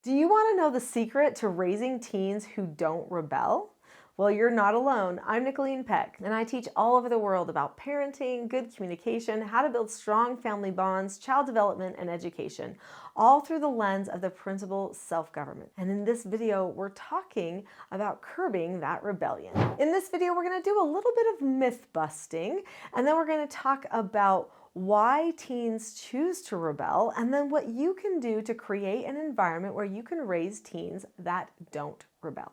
Do you want to know the secret to raising teens who don't rebel? Well, you're not alone. I'm Nicholeen Peck, and I teach all over the world about parenting, good communication, how to build strong family bonds, child development, and education, all through the lens of the principle self-government. And in this video, we're talking about curbing that rebellion. In this video, we're going to do a little bit of myth busting, and then we're going to talk about why teens choose to rebel, and then what you can do to create an environment where you can raise teens that don't rebel.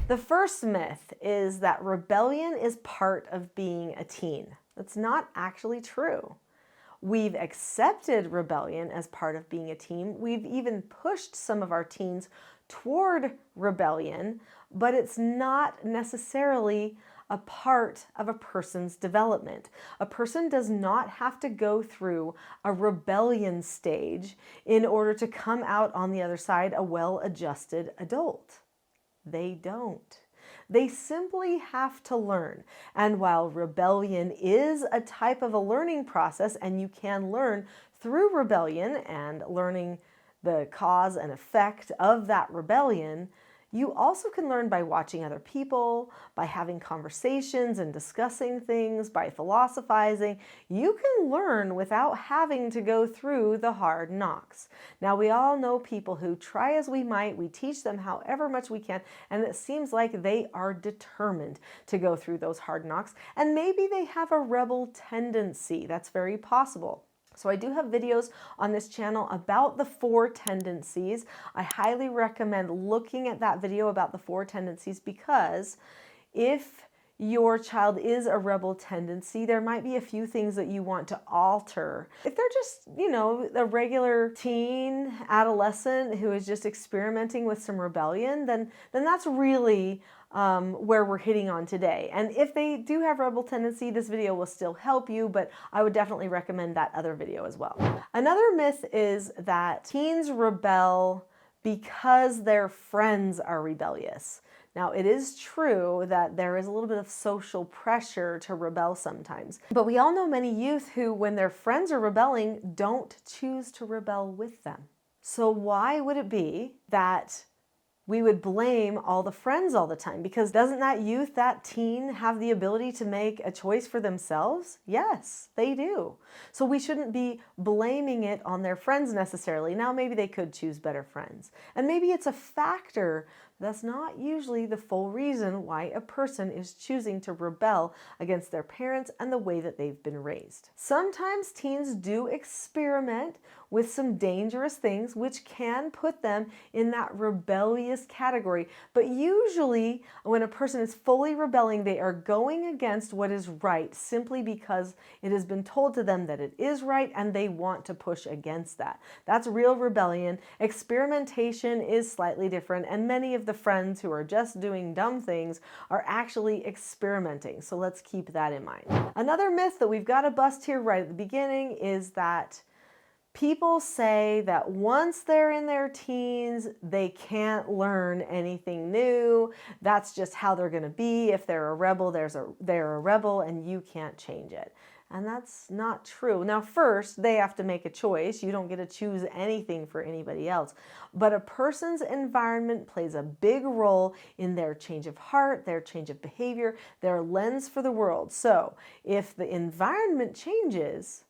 The first myth is that rebellion is part of being a teen. That's not actually true. We've accepted rebellion as part of being a teen. We've even pushed some of our teens toward rebellion, but it's not necessarily a part of a person's development. A person does not have to go through a rebellion stage in order to come out on the other side a well-adjusted adult. They don't. They simply have to learn. And while rebellion is a type of a learning process, and you can learn through rebellion and learning the cause and effect of that rebellion, you also can learn by watching other people, by having conversations and discussing things, by philosophizing. You can learn without having to go through the hard knocks. Now, we all know people who try as we might, we teach them however much we can, and it seems like they are determined to go through those hard knocks. And maybe they have a rebel tendency. That's very possible. So I do have videos on this channel about the 4 tendencies. I highly recommend looking at that video about the 4 tendencies, because if your child is a rebel tendency, there might be a few things that you want to alter. If they're just, a regular teen, adolescent who is just experimenting with some rebellion, then that's really where we're hitting on today. And if they do have rebel tendency, this video will still help you, but I would definitely recommend that other video as well. Another myth is that teens rebel because their friends are rebellious. Now, it is true that there is a little bit of social pressure to rebel sometimes, but we all know many youth who, when their friends are rebelling, don't choose to rebel with them. So why would it be that we would blame all the friends all the time? Because doesn't that youth, that teen, have the ability to make a choice for themselves? Yes, they do. So we shouldn't be blaming it on their friends necessarily. Now, maybe they could choose better friends. And maybe it's a factor. That's not usually the full reason why a person is choosing to rebel against their parents and the way that they've been raised. Sometimes teens do experiment with some dangerous things, which can put them in that rebellious category. But usually when a person is fully rebelling, they are going against what is right simply because it has been told to them that it is right and they want to push against that. That's real rebellion. Experimentation is slightly different, and many of the friends who are just doing dumb things are actually experimenting. So let's keep that in mind. Another myth that we've got to bust here right at the beginning is that people say that once they're in their teens, they can't learn anything new. That's just how they're going to be. If they're a rebel, they're a rebel, and you can't change it. And that's not true. Now, first, they have to make a choice. You don't get to choose anything for anybody else. But a person's environment plays a big role in their change of heart, their change of behavior, their lens for the world. So if the environment changes,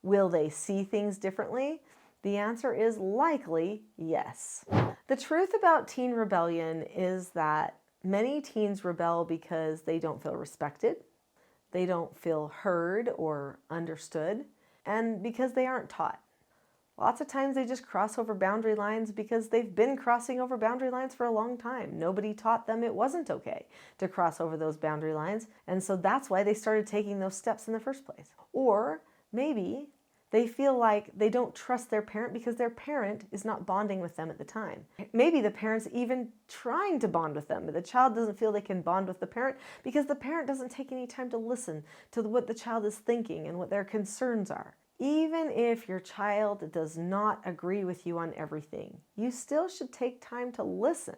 will they see things differently? The answer is likely yes. The truth about teen rebellion is that many teens rebel because they don't feel respected, they don't feel heard or understood, and because they aren't taught. Lots of times they just cross over boundary lines because they've been crossing over boundary lines for a long time. Nobody taught them it wasn't okay to cross over those boundary lines, and so that's why they started taking those steps in the first place. Or maybe they feel like they don't trust their parent because their parent is not bonding with them at the time. Maybe the parent's even trying to bond with them, but the child doesn't feel they can bond with the parent because the parent doesn't take any time to listen to what the child is thinking and what their concerns are. Even if your child does not agree with you on everything, you still should take time to listen.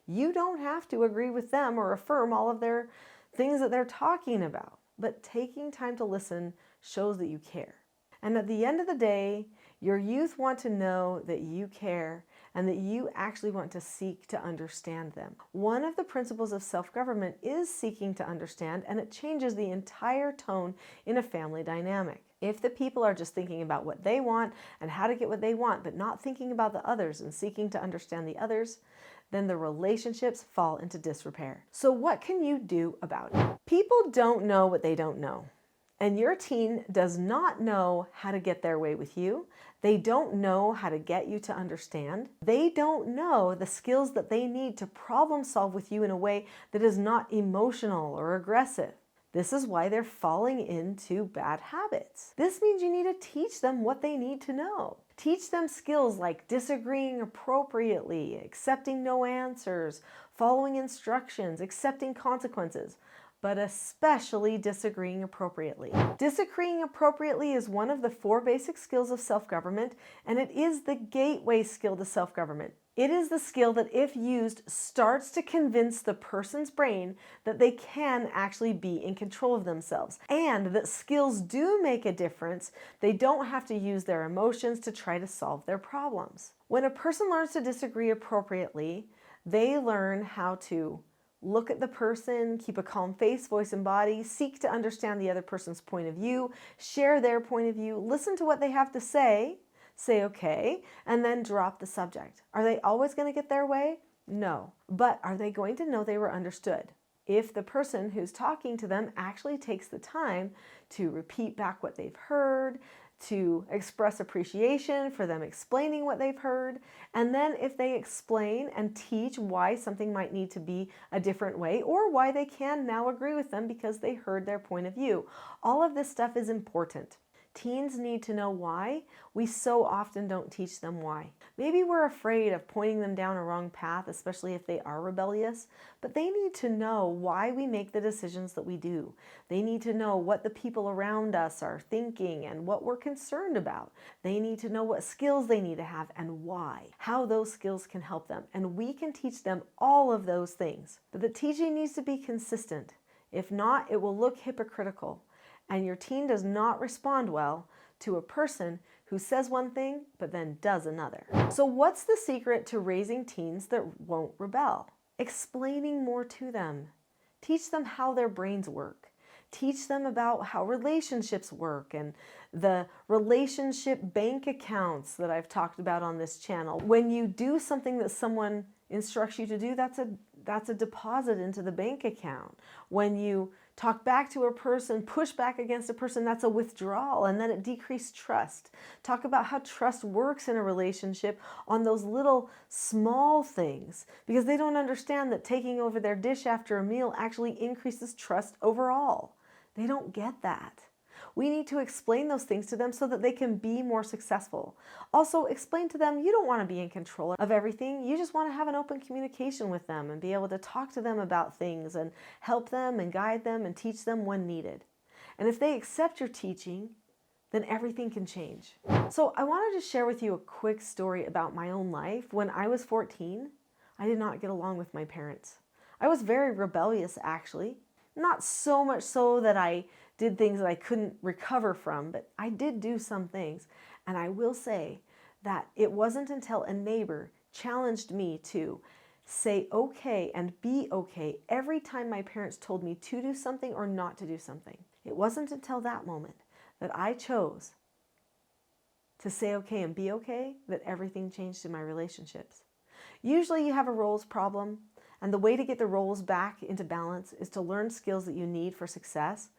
You don't have to agree with them or affirm all of their things that they're talking about, but taking time to listen shows that you care. And at the end of the day, your youth want to know that you care and that you actually want to seek to understand them. One of the principles of self-government is seeking to understand, and it changes the entire tone in a family dynamic. If the people are just thinking about what they want and how to get what they want, but not thinking about the others and seeking to understand the others, then the relationships fall into disrepair. So what can you do about it? People don't know what they don't know. And your teen does not know how to get their way with you. They don't know how to get you to understand. They don't know the skills that they need to problem solve with you in a way that is not emotional or aggressive. This is why they're falling into bad habits. This means you need to teach them what they need to know. Teach them skills like disagreeing appropriately, accepting no answers, following instructions, accepting consequences, but especially disagreeing appropriately. Disagreeing appropriately is one of the 4 basic skills of self-government, and it is the gateway skill to self-government. It is the skill that, if used, starts to convince the person's brain that they can actually be in control of themselves, and that skills do make a difference. They don't have to use their emotions to try to solve their problems. When a person learns to disagree appropriately, they learn how to look at the person, keep a calm face, voice, and body, seek to understand the other person's point of view, share their point of view, listen to what they have to say okay, and then drop the subject. Are they always going to get their way? No. But are they going to know they were understood? If the person who's talking to them actually takes the time to repeat back what they've heard, to express appreciation for them explaining what they've heard, and then if they explain and teach why something might need to be a different way, or why they can now agree with them because they heard their point of view. All of this stuff is important. Teens need to know why. We so often don't teach them why. Maybe we're afraid of pointing them down a wrong path, especially if they are rebellious, but they need to know why we make the decisions that we do. They need to know what the people around us are thinking and what we're concerned about. They need to know what skills they need to have and why, how those skills can help them. And we can teach them all of those things. But the teaching needs to be consistent. If not, it will look hypocritical. And your teen does not respond well to a person who says one thing but then does another. So what's the secret to raising teens that won't rebel? Explaining more to them. Teach them how their brains work. Teach them about how relationships work and the relationship bank accounts that I've talked about on this channel. When you do something that someone instructs you to do, that's a deposit into the bank account. When you talk back to a person, push back against a person, that's a withdrawal, and then it decreased trust. Talk about how trust works in a relationship on those little small things, because they don't understand that taking over their dish after a meal actually increases trust overall. They don't get that. We need to explain those things to them so that they can be more successful. Also, explain to them you don't want to be in control of everything. You just want to have an open communication with them and be able to talk to them about things and help them and guide them and teach them when needed. And if they accept your teaching, then everything can change. So I wanted to share with you a quick story about my own life. When I was 14, I did not get along with my parents. I was very rebellious, actually. Not so much so that I did things that I couldn't recover from, but I did do some things. And I will say that it wasn't until a neighbor challenged me to say okay and be okay every time my parents told me to do something or not to do something. It wasn't until that moment that I chose to say okay and be okay that everything changed in my relationships. Usually you have a roles problem, and the way to get the roles back into balance is to learn skills that you need for success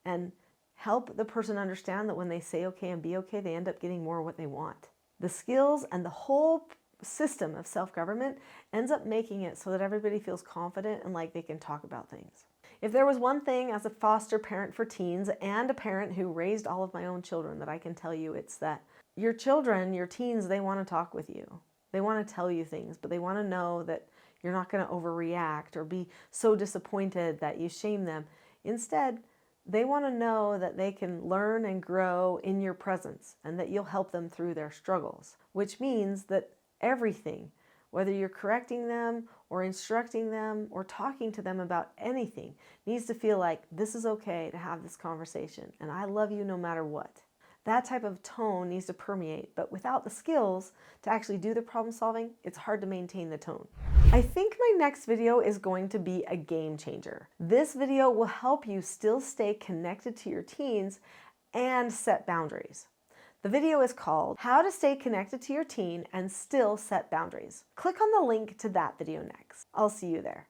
and help the person understand that when they say okay and be okay, they end up getting more of what they want. The skills and the whole system of self-government ends up making it so that everybody feels confident and like they can talk about things. If there was one thing as a foster parent for teens and a parent who raised all of my own children that I can tell you, it's that your children, your teens, they want to talk with you. They want to tell you things, but they want to know that you're not going to overreact or be so disappointed that you shame them. Instead, they want to know that they can learn and grow in your presence and that you'll help them through their struggles, which means that everything Whether you're correcting them or instructing them or talking to them about anything, needs to feel like this is okay to have this conversation and I love you no matter what. That type of tone needs to permeate, but without the skills to actually do the problem solving, it's hard to maintain the tone. I think my next video is going to be a game changer. This video will help you still stay connected to your teens and set boundaries. The video is called How to Stay Connected to Your Teen and Still Set Boundaries. Click on the link to that video next. I'll see you there.